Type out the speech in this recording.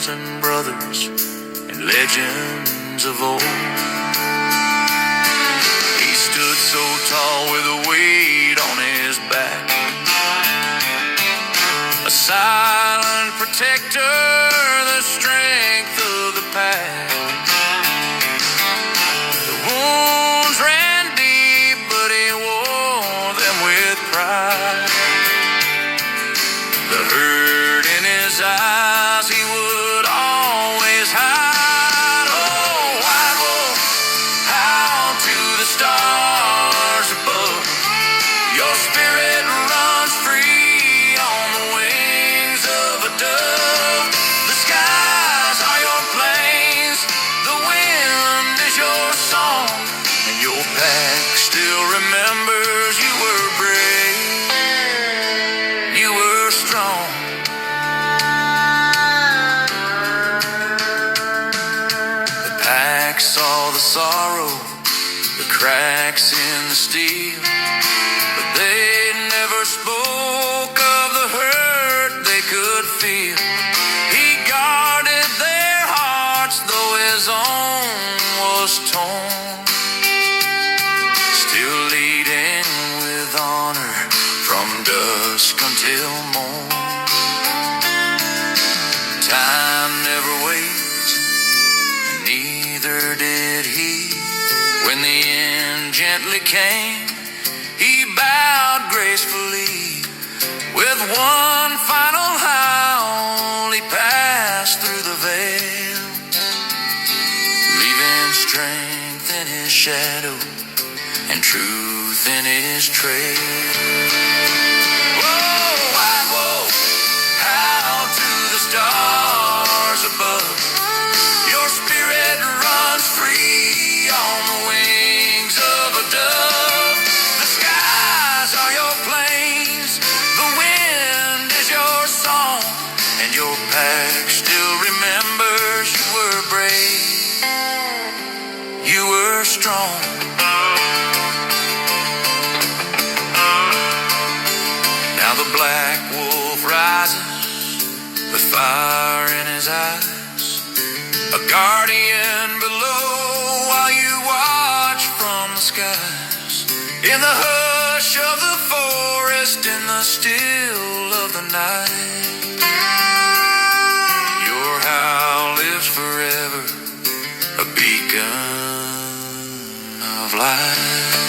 sons and brothers and legends of old. He stood so tall with a weight on his back, a silent protector, the strength of the pack. The wounds ran deep, but he wore them with pride. The hurt in his eyes he would always hide. Oh, white wolf, howl to the stars above. Your spirit runs free on the wings of a dove. The skies are your plains, the wind is your song, and your pack still remembers you were brave, you were strong. The pack saw the sorrow, the cracks in the steel, but they never spoke of the hurt they could feel. He guarded their hearts though his own was torn, still leading with honor from dusk until morn. Time never waits, and neither did he. When the end gently came, he bowed gracefully. With one final howl, he passed through the veil, leaving strength in his shadow and truth in his trail. Whoa, white wolf, howl to the stars above. Your spirit runs free on the wings of a dove. The skies are your plains, the wind is your song, and your pack still remembers you were brave, you were strong. Now the black wolf rises with fire in his eyes, a guardian below while you watch from the skies. In the hush of the forest, in the still of the night, your howl lives forever, a beacon of light.